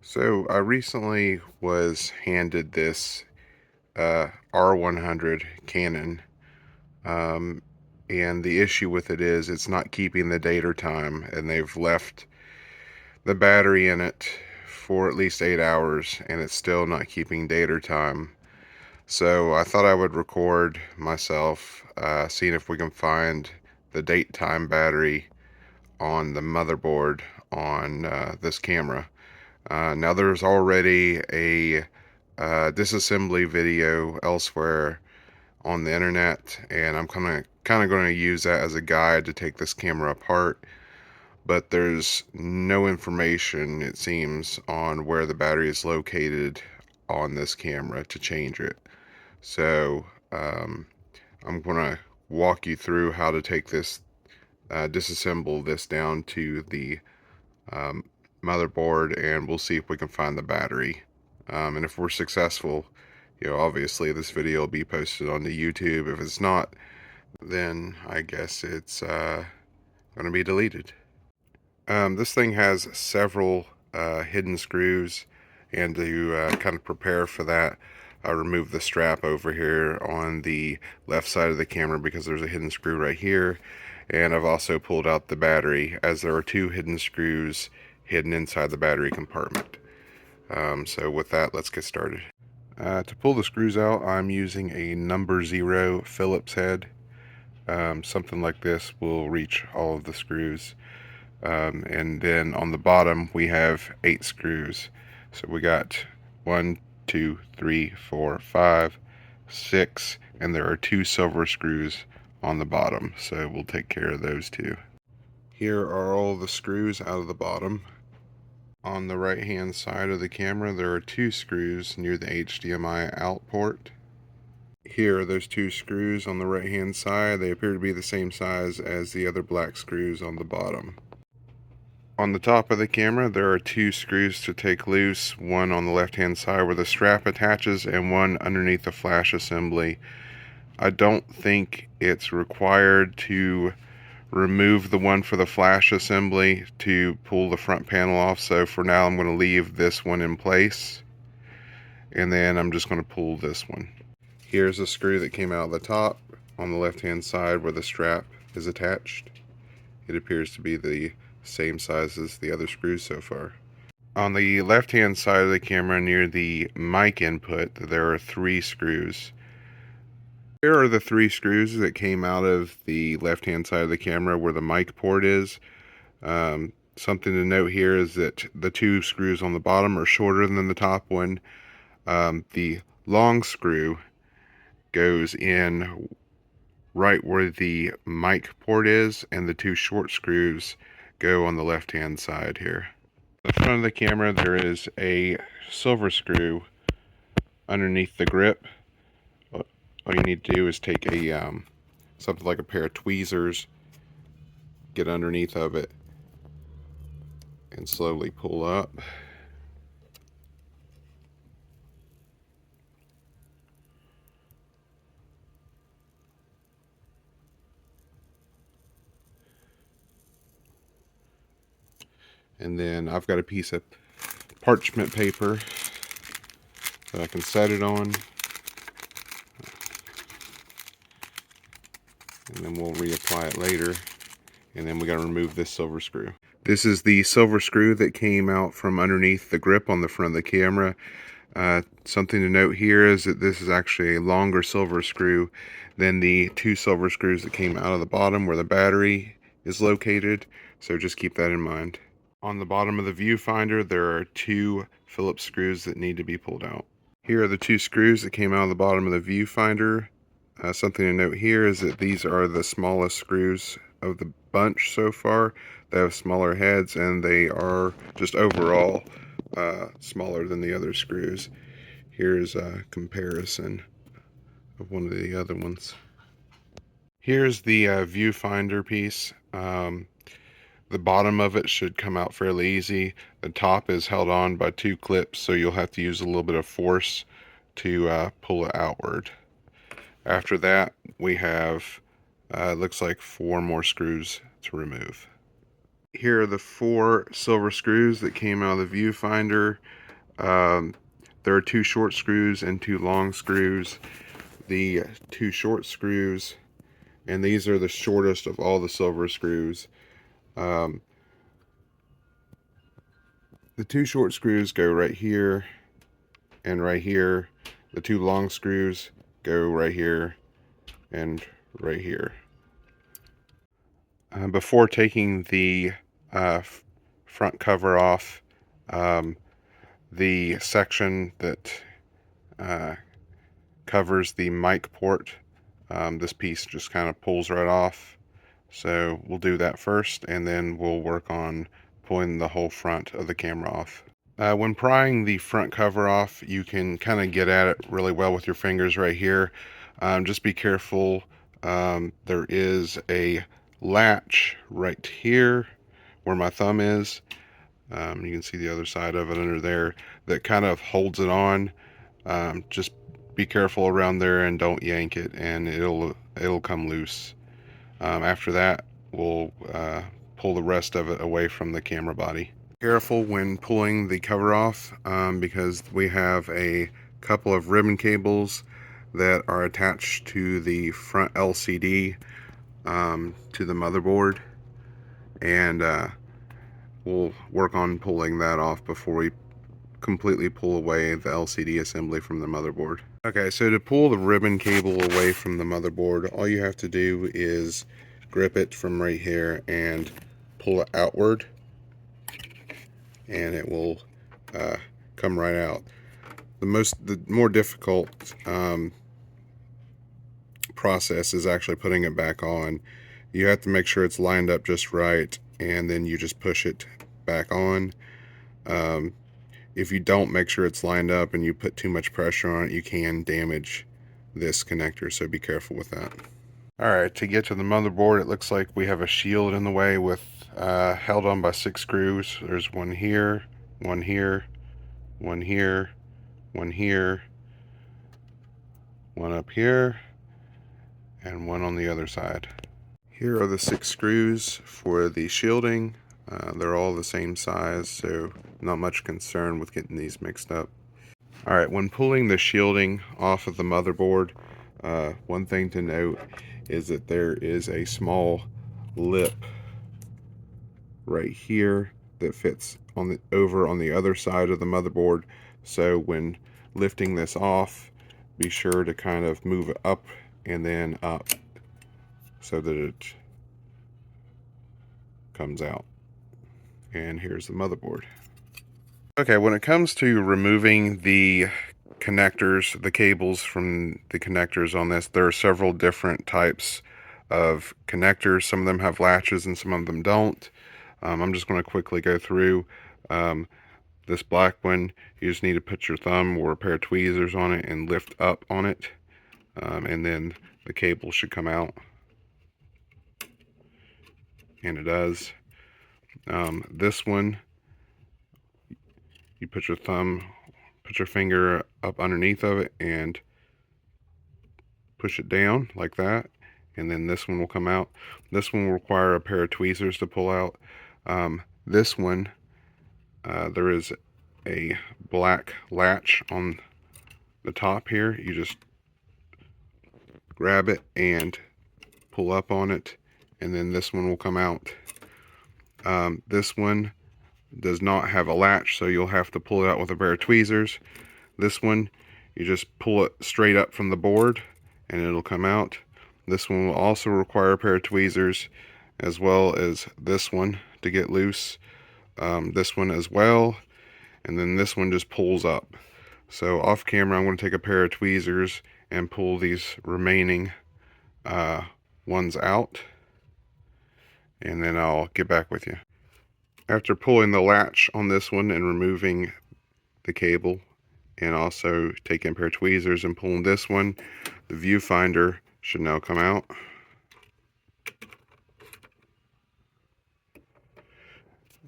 So I recently was handed this R100 Canon, um, and the issue with it is it's not keeping the date or time, and they've left the battery in it for at least 8 hours, and it's still not keeping date or time. So I thought I would record myself, seeing if we can find the date time battery on the motherboard on this camera. Now there's already a disassembly video elsewhere on the internet, and I'm kind of going to use that as a guide to take this camera apart. But there's no information, it seems, on where the battery is located on this camera to change it. So I'm going to walk you through how to take this, disassemble this down to the um, motherboard, and we'll see if we can find the battery. And if we're successful, obviously this video will be posted onto YouTube. If it's not, then I guess it's going to be deleted. This thing has several hidden screws, and to kind of prepare for that, I removed the strap over here on the left side of the camera because there's a hidden screw right here. And I've also pulled out the battery, as there are two hidden screws hidden inside the battery compartment. So with that, let's get started. To pull the screws out, I'm using a number 0 Phillips head. Something like this will reach all of the screws. And then on the bottom, we have 8 screws. So we got 1, 2, 3, 4, 5, 6, and there are 2 silver screws on the bottom. So we'll take care of those 2. Here are all the screws out of the bottom. On the right hand side of the camera, there are 2 screws near the HDMI out port. Here are those 2 screws on the right hand side. They appear to be the same size as the other black screws on the bottom. On the top of the camera, there are 2 screws to take loose, one on the left hand side where the strap attaches and one underneath the flash assembly. I don't think it's required to remove the one for the flash assembly to pull the front panel off, so for now I'm going to leave this one in place, and then I'm just going to pull this one. Here's a screw that came out of the top on the left hand side where the strap is attached. It appears to be the same size as the other screws so far. On the left hand side of the camera near the mic input, there are 3 screws. Here are the 3 screws that came out of the left hand side of the camera where the mic port is. Something to note here is that the 2 screws on the bottom are shorter than the top one. The long screw goes in right where the mic port is, and the 2 short screws go on the left hand side here. In the front of the camera, there is a silver screw underneath the grip. All you need to do is take a something like a pair of tweezers, get underneath of it, and slowly pull up. And then I've got a piece of parchment paper that I can set it on. And then we'll reapply it later. And then we got to remove this silver screw. This is the silver screw that came out from underneath the grip on the front of the camera. Something to note here is that this is actually a longer silver screw than the 2 silver screws that came out of the bottom where the battery is located. So just keep that in mind. On the bottom of the viewfinder, there are 2 Phillips screws that need to be pulled out. Here are the 2 screws that came out of the bottom of the viewfinder. Something to note here is that these are the smallest screws of the bunch so far. They have smaller heads, and they are just overall smaller than the other screws. Here's a comparison of one of the other ones. Here's the viewfinder piece. The bottom of it should come out fairly easy. The top is held on by 2 clips, so you'll have to use a little bit of force to pull it outward. After that, we have looks like 4 more screws to remove. Here are the 4 silver screws that came out of the viewfinder. There are 2 short screws and 2 long screws. The 2 short screws, and these are the shortest of all the silver screws. The 2 short screws go right here and right here. The 2 long screws go right here and right here. Before taking the front cover off, the section that covers the mic port, this piece just kind of pulls right off. So we'll do that first, and then we'll work on pulling the whole front of the camera off. When prying the front cover off, you can kind of get at it really well with your fingers right here. Just be careful. There is a latch right here where my thumb is. You can see the other side of it under there that kind of holds it on. Just be careful around there and don't yank it, and it'll come loose. After that, we'll pull the rest of it away from the camera body. Careful when pulling the cover off, because we have a couple of ribbon cables that are attached to the front LCD, to the motherboard, and we'll work on pulling that off before we completely pull away the LCD assembly from the motherboard. Okay, so to pull the ribbon cable away from the motherboard, all you have to do is grip it from right here and pull it outward, and it will come right out. The more difficult process is actually putting it back on. You have to make sure it's lined up just right, and then you just push it back on. If you don't make sure it's lined up and you put too much pressure on it, you can damage this connector, so be careful with that. Alright, to get to the motherboard, it looks like we have a shield in the way with held on by 6 screws. There's one here, one here, one here, one here, one up here, and one on the other side. Here are the 6 screws for the shielding. They're all the same size, so not much concern with getting these mixed up. Alright, when pulling the shielding off of the motherboard, one thing to note is that there is a small lip right here that fits over on the other side of the motherboard. So when lifting this off, be sure to kind of move it up and then up so that it comes out. And here's the motherboard. Okay, when it comes to removing the connectors, the cables from the connectors on this, there are several different types of connectors. Some of them have latches and some of them don't. I'm just going to quickly go through. This black one, you just need to put your thumb or a pair of tweezers on it and lift up on it, and then the cable should come out, and it does. This one, you put your finger up underneath of it and push it down like that, and then this one will come out. This one will require a pair of tweezers to pull out. This one, there is a black latch on the top here. You just grab it and pull up on it, and then this one will come out. This one does not have a latch, so you'll have to pull it out with a pair of tweezers. This one, you just pull it straight up from the board and it'll come out. This one will also require a pair of tweezers, as well as this one to get loose. This one as well, and then this one just pulls up. So off camera, I'm going to take a pair of tweezers and pull these remaining ones out, and then I'll get back with you. After pulling the latch on this one and removing the cable, and also taking a pair of tweezers and pulling this one, the viewfinder should now come out.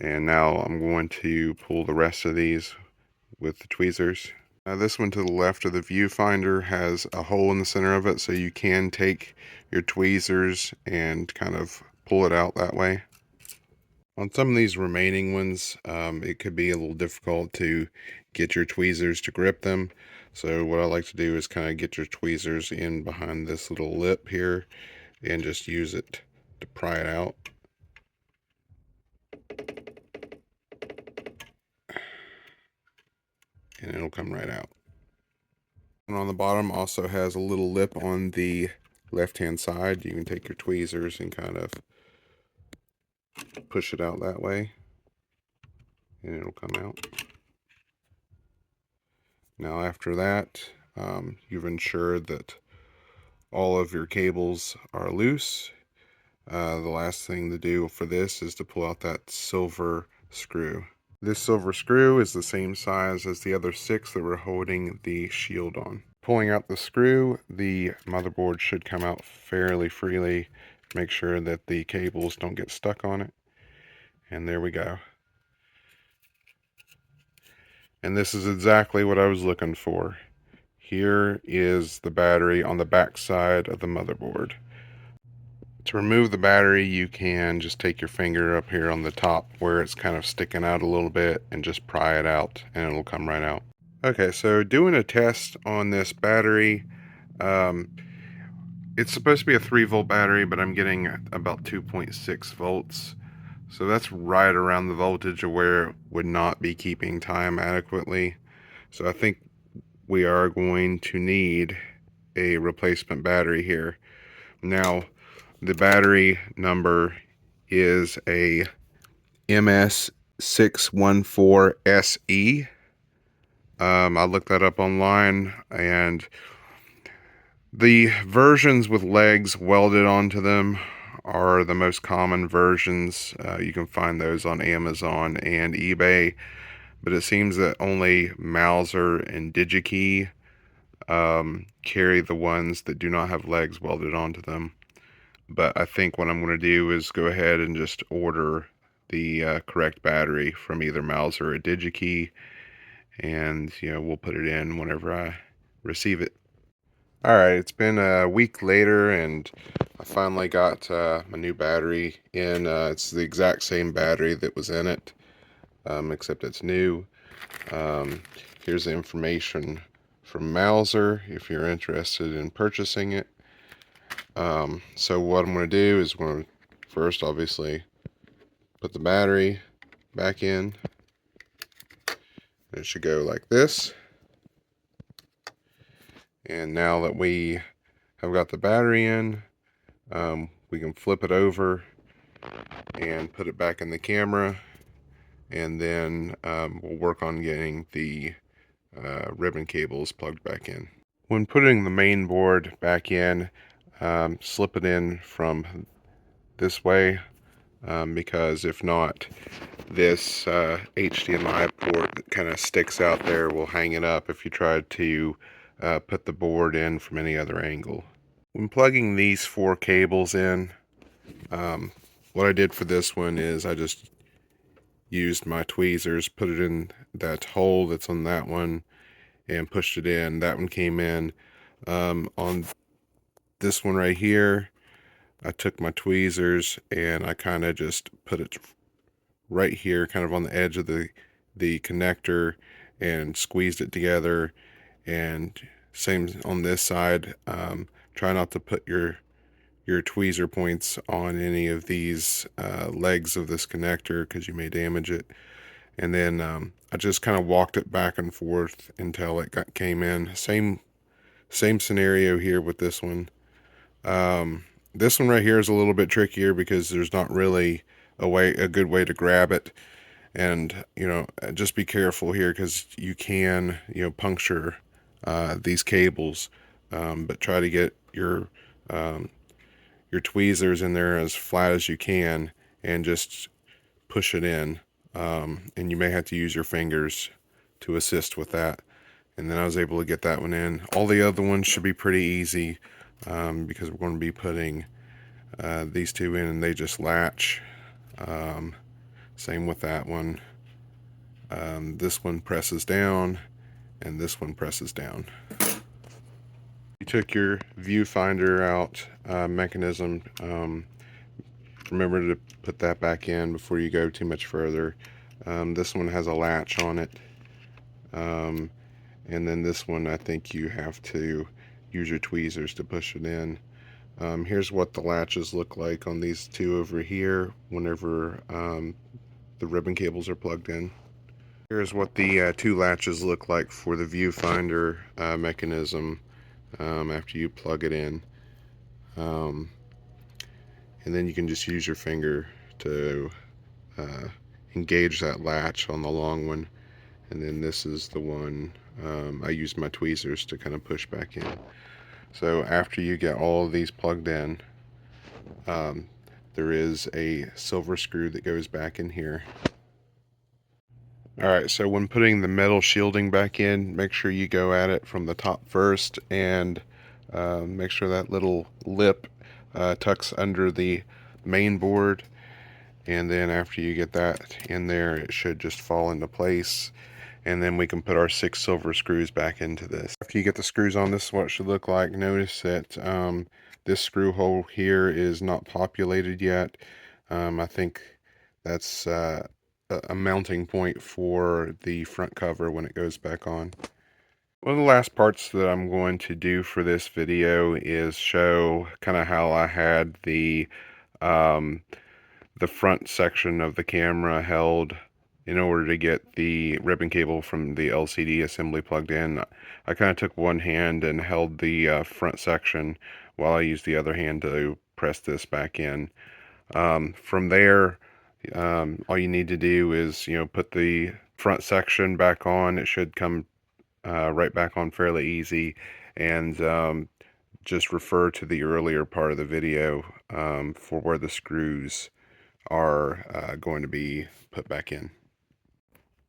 And now I'm going to pull the rest of these with the tweezers. This one to the left of the viewfinder has a hole in the center of it, so you can take your tweezers and kind of pull it out that way. On some of these remaining ones, it could be a little difficult to get your tweezers to grip them. So what I like to do is kind of get your tweezers in behind this little lip here and just use it to pry it out. And it'll come right out. And on the bottom also has a little lip on the left-hand side. You can take your tweezers and kind of push it out that way, and it'll come out. Now after that, you've ensured that all of your cables are loose. The last thing to do for this is to pull out that silver screw. This silver screw is the same size as the other 6 that we're holding the shield on. Pulling out the screw, the motherboard should come out fairly freely. Make sure that the cables don't get stuck on it. And there we go. And this is exactly what I was looking for. Here is the battery on the back side of the motherboard. To remove the battery, you can just take your finger up here on the top where it's kind of sticking out a little bit and just pry it out and it'll come right out. Okay, so doing a test on this battery, it's supposed to be a 3-volt battery, but I'm getting about 2.6 volts. So that's right around the voltage of where it would not be keeping time adequately. So I think we are going to need a replacement battery here. Now, the battery number is a MS614SE. I looked that up online, and the versions with legs welded onto them are the most common versions. You can find those on Amazon and eBay, but it seems that only Mouser and DigiKey carry the ones that do not have legs welded onto them. But I think what I'm going to do is go ahead and just order the correct battery from either Mouser or DigiKey, and we'll put it in whenever I receive it. Alright, it's been a week later and I finally got my new battery in. It's the exact same battery that was in it, except it's new. Here's the information from Mouser if you're interested in purchasing it. So what I'm going to do is I'm going to first obviously put the battery back in. It should go like this. And now that we have got the battery in, we can flip it over and put it back in the camera, and then we'll work on getting the ribbon cables plugged back in. When putting the main board back in, slip it in from this way, because if not, this HDMI port that kind of sticks out there will hang it up if you try to put the board in from any other angle. When plugging these 4 cables in, what I did for this one is I just used my tweezers, put it in that hole that's on that one, and pushed it in. That one came in. On this one right here, I took my tweezers and I kind of just put it right here, kind of on the edge of the connector, and squeezed it together. And same on this side. Try not to put your tweezer points on any of these legs of this connector because you may damage it. And then I just kind of walked it back and forth until it came in. Same scenario here with this one. This one right here is a little bit trickier because there's not really a good way to grab it. And just be careful here because you can puncture these cables, but try to get your tweezers in there as flat as you can and just push it in, and you may have to use your fingers to assist with that. And then I was able to get that one in. All the other ones should be pretty easy, because we're going to be putting these 2 in and they just latch. Same with that one. This one presses down and this one presses down. You took your viewfinder out mechanism. remember to put that back in before you go too much further. This one has a latch on it, and then this one I think you have to use your tweezers to push it in. Here's what the latches look like on these two over here whenever the ribbon cables are plugged in. Here's what the two latches look like for the viewfinder mechanism after you plug it in. And then you can just use your finger to engage that latch on the long one. And then this is the one I use my tweezers to kind of push back in. So after you get all of these plugged in, there is a silver screw that goes back in here. Alright, so when putting the metal shielding back in, make sure you go at it from the top first and make sure that little lip tucks under the main board, and then after you get that in there, it should just fall into place, and then we can put our 6 silver screws back into this. After you get the screws on, this is what it should look like. Notice that this screw hole here is not populated yet. I think that's a mounting point for the front cover when it goes back on. One of the last parts that I'm going to do for this video is show kind of how I had the front section of the camera held in order to get the ribbon cable from the LCD assembly plugged in. I kind of took one hand and held the front section while I used the other hand to press this back in. From there, all you need to do is, put the front section back on. It should come right back on fairly easy, and just refer to the earlier part of the video for where the screws are going to be put back in.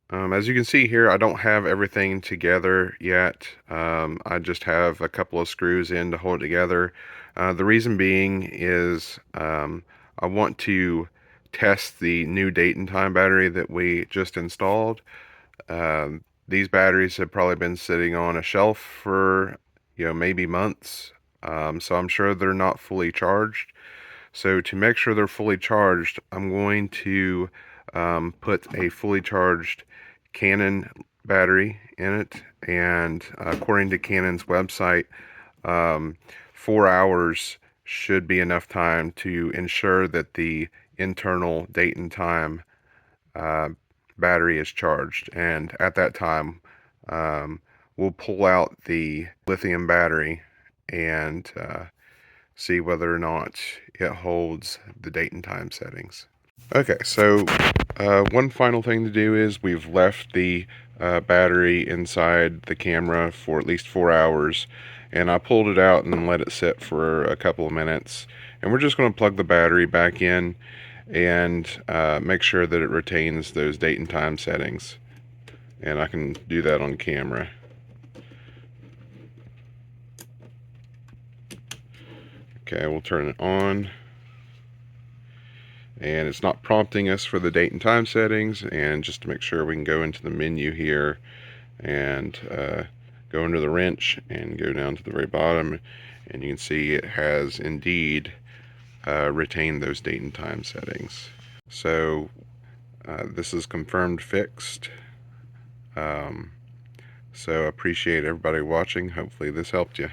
As you can see here, I don't have everything together yet. I just have a couple of screws in to hold it together. The reason being is I want to test the new date and time battery that we just installed. These batteries have probably been sitting on a shelf for maybe months, so I'm sure they're not fully charged. So to make sure they're fully charged, I'm going to put a fully charged Canon battery in it, and according to Canon's website, 4 hours should be enough time to ensure that the internal date and time battery is charged. And at that time, we'll pull out the lithium battery and see whether or not it holds the date and time settings. Okay, so one final thing to do is we've left the battery inside the camera for at least 4 hours, and I pulled it out and let it sit for a couple of minutes, and we're just going to plug the battery back in and make sure that it retains those date and time settings, and I can do that on camera. Okay, we'll turn it on, and it's not prompting us for the date and time settings. And just to make sure, we can go into the menu here and go under the wrench and go down to the very bottom, and you can see it has indeed retained those date and time settings. So this is confirmed fixed. So appreciate everybody watching. Hopefully this helped you.